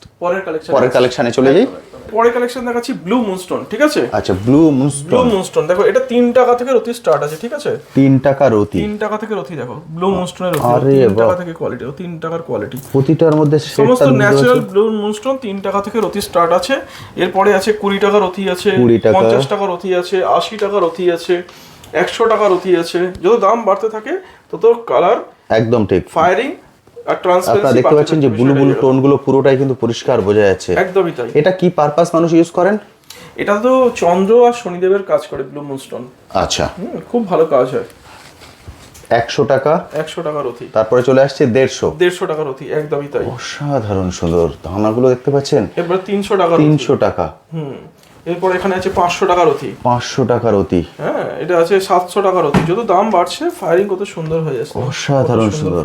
পরের কালেকশনে চলে যাই। পরের কালেকশন দেখাচ্ছি ব্লু মুনস্টোন, ঠিক আছে? আচ্ছা, ব্লু মুনস্টোন দেখো, এটা 3 টাকা থেকে রতি স্টার্ট আছে, ঠিক আছে? 3 টাকা রতি, 3 টাকা থেকে রতি। দেখো ব্লু মুনস্টোনের রতি 3 টাকা থেকে কোয়ালিটি, 3 টাকার কোয়ালিটি। প্রতিটার মধ্যে সমস্ত ন্যাচারাল ব্লু মুনস্টোন 3 টাকা থেকে রতি স্টার্ট আছে। এরপরে আছে 20 টাকা রতি আছে, 50 টাকা রতি আছে, 80 টাকা রতি আছে, 100 টাকা রতি আছে। যত দাম বাড়তে থাকে তত কালার, একদম ঠিক, ফায়ারিং আর ট্রান্সপারেন্সি আপনারা দেখতে পাচ্ছেন যে ব্লু ব্লু টোনগুলো পুরোটাই কিন্তু পরিষ্কার বোঝা যাচ্ছে। একদমই তাই। এটা কি পারপাস মানুষ ইউজ করেন? এটা তো চন্দ্র আর শনিদেবের কাজ করে ব্লু মুনস্টোন। আচ্ছা, খুব ভালো কাজ হয়। 100 টাকা। 100 টাকা রথি। তারপরে চলে আসছে 150। 150 টাকা রথি, একদমই তাই। অসাধারণ সুন্দর দানাগুলো দেখতে পাচ্ছেন। এরপর 300 টাকা। 300 টাকা। এরপর এখানে আছে 500 টাকা রথি। 500 টাকা রতি। হ্যাঁ, এটা আছে 700 টাকা রথি। যত দাম বাড়ছে ফায়ারিং কত সুন্দর হয়ে যাচ্ছে। অসাধারণ সুন্দর,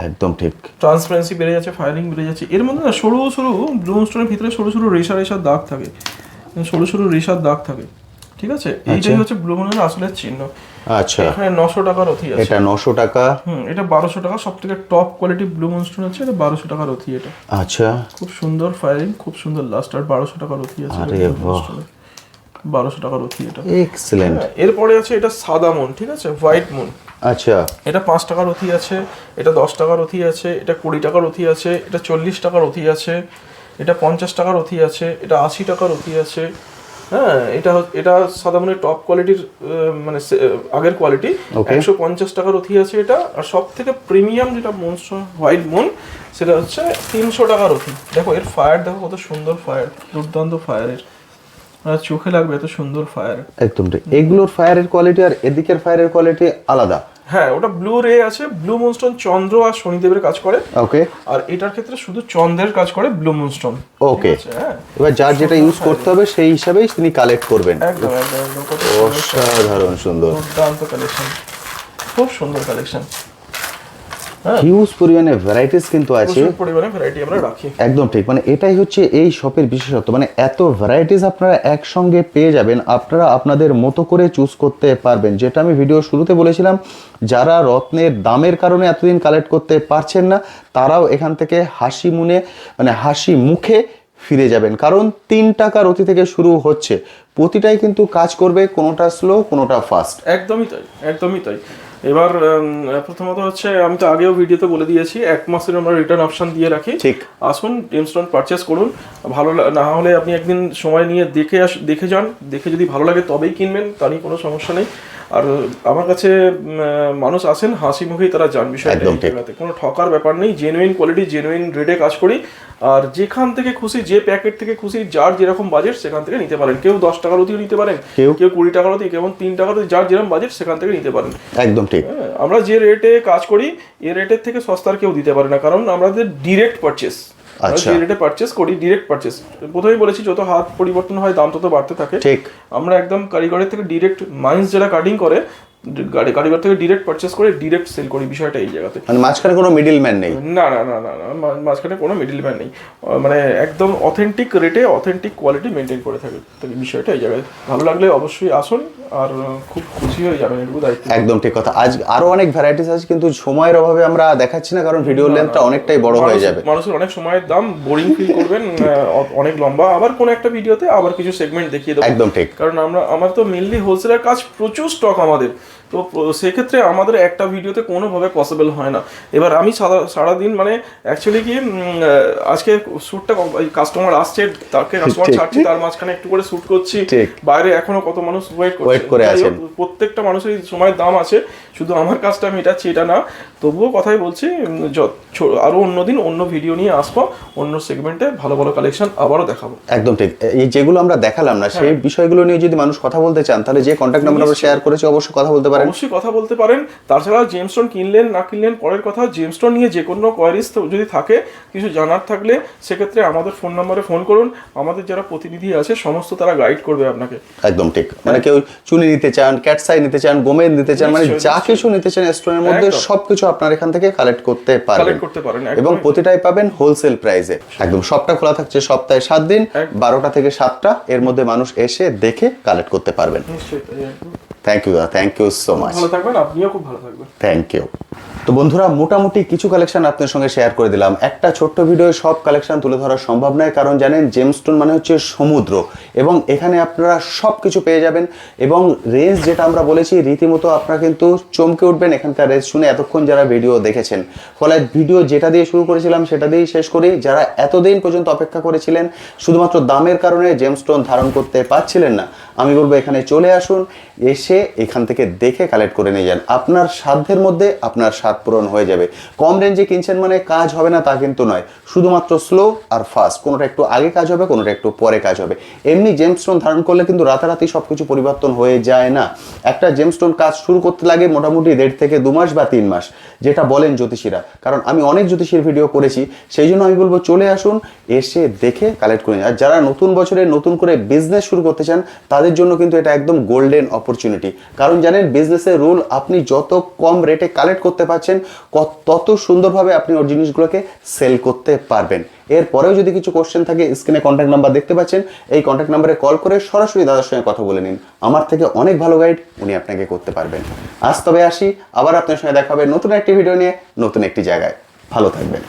একদম ঠিক। ট্রান্সপারেন্সি বেড়ে যাচ্ছে, ফায়ারিং বেড়ে যাচ্ছে। এর মধ্যে না সরু সরু ব্লু মুনস্টোনের ভিতরে সরু সরু রেশার দাগ থাকে, সরু সরু রেশার দাগ থাকে। ঠিক আছে, এইটাই হচ্ছে ব্লু মুনের আসলে চিহ্ন। আচ্ছা, এখানে 900 টাকা রথি আছে। এটা 900 টাকা। এটা 1200 টাকা। সবথেকে টপ কোয়ালিটি ব্লু মুনস্টোন আছে, এটা 1200 টাকা রথি। এটা আচ্ছা, খুব সুন্দর ফায়ারিং, খুব সুন্দর লাস্ট। আর 1200 টাকা রথি আছে। আরে বাহ, 1200 টাকা রথি এটা। এক্সেলেন্ট। এরপরে আছে এটা সাদা মুন, ঠিক আছে, হোয়াইট মুন। আচ্ছা, এটা 5 টাকা রথি আছে, এটা 10 টাকা রথি আছে, এটা 20 টাকা রথি আছে, এটা 40 টাকা রথি আছে, এটা 50 টাকা রথি আছে, এটা 80 টাকা রথি আছে। হ্যাঁ, এটা সাদা মুনের টপ কোয়ালিটির, মানে আগের কোয়ালিটি। 150 টাকা রথি আছে এটা। আর সব থেকে প্রিমিয়াম যেটা মুনস্টোন হোয়াইট মুন, সেটা হচ্ছে 300 টাকা রথি। দেখো এর ফায়ার, দেখো কত সুন্দর ফায়ার, দুর্দান্ত ফায়ারের, চোখে লাগবে এত সুন্দর ফায়ার। একদম ঠিক। এগুলোর ফায়ারের কোয়ালিটি আর এদিকের ফায়ারের কোয়ালিটি আলাদা। হ্যাঁ, ওটা ব্লু রে আছে। ব্লু মুনস্টোন চন্দ্র আর শনিদেবের কাজ করে। ওকে। আর এটার ক্ষেত্রে শুধু চন্দ্রের কাজ করে ব্লু মুনস্টোন। ওকে। হ্যাঁ, এবার যার যেটা ইউজ করতে হবে সেই হিসাবেই তিনি কালেক্ট করবেন। একদম একদম একদম। কত অসাধারণ সুন্দর, দুর্দান্ত কালেকশন, খুব সুন্দর কালেকশন। হিউজ পরিমাণে ভ্যারাইটিস কিন্তু আছে, প্রচুর পরিমাণে ভ্যারাইটি আমরা রাখি। একদম ঠিক। মানে এটাই হচ্ছে এই শপের বিশেষত্ব, মানে এত ভ্যারাইটিস আপনারা একসঙ্গে পেয়ে যাবেন, আপনারা আপনাদের মতো করে চুজ করতে পারবেন। যেটা আমি ভিডিও শুরুতে বলেছিলাম, যারা রত্নের দামের কারণে এতদিন কালেক্ট করতে পারছেন না, তারাও এখান থেকে হাসি মুনে, মানে হাসি মুখে ফিরে যাবেন। কারণ 3 টাকা রতি থেকে শুরু হচ্ছে, প্রতিটাই কিন্তু কাজ করবে, কোনোটা স্লো কোনোটা ফাস্ট। একদমই তাই, একদমই তাই। এবার প্রথমত হচ্ছে, আমি তো আগেও ভিডিওতে বলে দিয়েছি, 1 মাসের আমরা রিটার্ন অপশন দিয়ে রাখি। ঠিক। আসুন জেমস্টোন পারচেস করুন। ভালো না হলে আপনি একদিন সময় নিয়ে দেখে যান, দেখে যদি ভালো লাগে তবেই কিনবেন, তা নিয়ে কোনো সমস্যা নেই। আর আমার কাছে মানুষ আসেন হাসি মুখেই তারা যান বিষয়টা। কোনো ঠকার ব্যাপার নেই, জেনুইন কোয়ালিটি, জেনুইন রেটে কাজ করি। আর যেখান থেকে খুশি, যে প্যাকেট থেকে খুশি, যার যেরকম বাজেট সেখান থেকে নিতে পারেন। কেউ 10 টাকার অতিও নিতে পারেন, কেউ 20 টাকার অতি, কেউ 3 টাকার অতি, যার যেরকম বাজেট সেখান থেকে নিতে পারেন। একদম ঠিক। আমরা যে রেটে কাজ করি, এই রেটের থেকে সস্তার কেউ দিতে পারে না, কারণ আমাদের ডিরেক্ট পারচেস। যে রেটে পারচেস করি, ডিরেক্ট পারচেস। প্রথমেই বলেছি, যত হাত পরিবর্তন হয় দাম তত বাড়তে থাকে। ঠিক। আমরা একদম কারিগরের থেকে ডিরেক্ট, মাইন্স যারা কাটিং করে, কারিগর থেকে ডিরেক্ট পারচেস করে ডিরেক্ট সেল করি। বিষয়টা এই জায়গাতে, মানে মাঝখানে কোনো মিডল ম্যান নেই। না না না না না, মাঝখানে কোনো মিডল ম্যান নেই। মানে একদম অথেন্টিক রেটে অথেন্টিক কোয়ালিটি মেনটেন করে থাকে। তো বিষয়টা এই জায়গায় ভালো লাগলে অবশ্যই আসুন, আর খুব খুশি হয়ে যাবেন, এটুকু দায়িত্ব। একদম ঠিক কথা। আজ আরো অনেক ভ্যারাইটিস আছে, কিন্তু সময়ের অভাবে আমরা দেখাচ্ছি না, কারণ ভিডিও লেন্থটা অনেকটাই বড় হয়ে যাবে। মানুষের অনেক সময়ের দাম, বোরিং ফিল করবেন, অনেক লম্বা। আবার কোন একটা ভিডিওতে আবার কিছু সেগমেন্ট দেখিয়ে দেবো। একদম ঠিক। কারণ আমার তো মেনলি হোলসেলের কাজ, প্রচুর স্টক আমাদের। তো সেক্ষেত্রে আমাদের একটা ভিডিওতে কোনোভাবে পসিবল হয় না। এবার আমি সারাদিন, মানে অ্যাকচুয়ালি কি, আজকে শ্যুটটা কাস্টমার আসছে, তাকে কাস্টমার ছাড়ছি, তার মাঝখানে একটু করে শ্যুট করছি। বাইরে এখনো কত মানুষ ওয়েট করে আছে। প্রত্যেকটা মানুষের সময়ের দাম আছে, শুধু আমার কাজটা আমি মেটাচ্ছি এটা না। তবুও কথাই বলছি, আরো অন্যদিন অন্য ভিডিও নিয়ে আসবো, অন্য সেগমেন্টে ভালো ভালো কালেকশন আবারও দেখাবো। একদম ঠিক। এই যেগুলো আমরা দেখালাম না, সেই বিষয়গুলো নিয়ে যদি মানুষ কথা বলতে চান, তাহলে যে কন্ট্যাক্ট নাম্বার আমরা শেয়ার করেছি অবশ্যই কথা বলতে পারেন। অবশ্যই কথা বলতে পারেন। তাছাড়া জেমস্টোন কিনলেন না কিনলেন পরের কথা, জেমস্টোন নিয়ে যে কোনো কোয়ারিজ যদি থাকে, কিছু জানার থাকলে, সেক্ষেত্রে আমাদের ফোন নম্বরে ফোন করুন। আমাদের যারা প্রতিনিধি আছে সমস্ত তারা গাইড করবে আপনাকে। একদম ঠিক। মানে কেউ চুনি নিতে চান, ক্যাটসাই নিতে চান, গোমেদ নিতে চান, মানে যা কিছু নিতে চান স্টোরের মধ্যে সবকিছু আপনার এখান থেকে কালেক্ট করতে পারেন, এবং প্রতিটাই পাবেন হোলসেল প্রাইসে। একদম সবটা খোলা থাকছে সপ্তাহে 7 দিন, 12টা থেকে 7টা, এর মধ্যে মানুষ এসে দেখে কালেক্ট করতে পারবেন। থ্যাংক ইউ দাদা, থ্যাংক ইউ সো মাচ। ভালো থাকবেন, আপনিও খুব ভালো থাকবেন। Thank you. তো বন্ধুরা, মোটামুটি কিছু কালেকশন আপনাদের সঙ্গে শেয়ার করে দিলাম। একটা ছোট্ট ভিডিও সব কালেকশন তুলে ধরা সম্ভব নয়, কারণ জানেন জেমস্টোন মানে হচ্ছে সমুদ্র, এবং এখানে আপনারা সব কিছু পেয়ে যাবেন। এবং রেঞ্জ যেটা আমরা বলেছি, রীতিমতো আপনারা কিন্তু চমকে উঠবেন এখানকার রেঞ্জ শুনে, এতক্ষণ যারা ভিডিও দেখেছেন। ফলে ভিডিও যেটা দিয়ে শুরু করেছিলাম সেটা দিয়েই শেষ করি। যারা এতদিন পর্যন্ত অপেক্ষা করেছিলেন, শুধুমাত্র দামের কারণে জেমস্টোন ধারণ করতে পারছিলেন না, আমি বলবো এখানে চলে আসুন, এসে এখান থেকে দেখে কালেক্ট করে নিয়ে যান। আপনার সাধ্যের মধ্যে আপনার স্বাদ পূরণ হয়ে যাবে। কম রেঞ্জে কিনছেন মানে কাজ হবে না তা কিন্তু নয়, শুধুমাত্র স্লো আর ফাস্ট, কোনোটা একটু আগে কাজ হবে, কোনোটা একটু পরে কাজ হবে। এমনি জেমস্টোন ধারণ করলে কিন্তু রাতারাতি সব কিছু পরিবর্তন হয়ে যায় না। একটা জেমস্টোন কাজ শুরু করতে লাগে মোটামুটি 1.5 থেকে 2 মাস বা 3 মাস, যেটা বলেন জ্যোতিষীরা। কারণ আমি অনেক জ্যোতিষীর ভিডিও করেছি, সেই জন্য আমি বলবো চলে আসুন, এসে দেখে কালেক্ট করে নিন। আর যারা নতুন বছরে নতুন করে বিজনেস শুরু করতে চান তাদের জন্য কিন্তু এটা একদম গোল্ডেন অপরচুনিটি। কারণ জানেন বিজনেসের রুল, আপনি যত কম রেটে কালেক্ট করতে পারছেন তত সুন্দরভাবে আপনি ওর জিনিসগুলোকে সেল করতে পারবেন। এরপরেও যদি কিছু কোশ্চেন থাকে, স্ক্রিনে কন্ট্যাক্ট নাম্বার দেখতে পাচ্ছেন, এই কন্ট্যাক্ট নাম্বারে কল করে সরাসরি দাদার সঙ্গে কথা বলে নিন। আমার থেকে অনেক ভালো গাইড উনি আপনাকে করতে পারবেন। আজ তবে আসি, আবার আপনার সঙ্গে দেখা হবে নতুন একটি ভিডিও নিয়ে, নতুন একটি জায়গায়। ভালো থাকবেন।